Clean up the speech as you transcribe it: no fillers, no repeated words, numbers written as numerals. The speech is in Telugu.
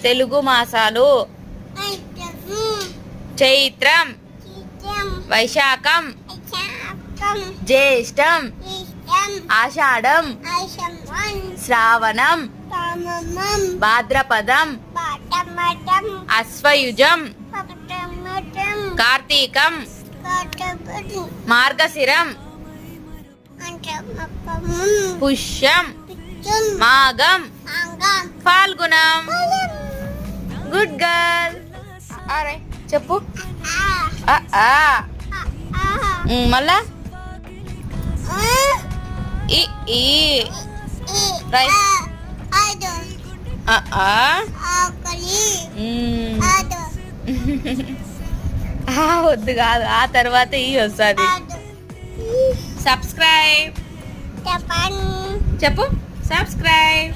తెలుగు మాసాలు చైత్రం, వైశాఖం, జ్యేష్టం, ఆషాఢం, శ్రావణం, భాద్రపదం, అశ్వయుజం, కార్తీకం, మార్గశిరం, పుష్యం, మాఘం, ఫాల్గుణం. Good girl. అరే చెప్పు. మళ్ళా వద్దు కాదు, ఆ తర్వాత ఈ వస్తుంది. సబ్స్క్రైబ్ చెప్పు. సబ్స్క్రైబ్.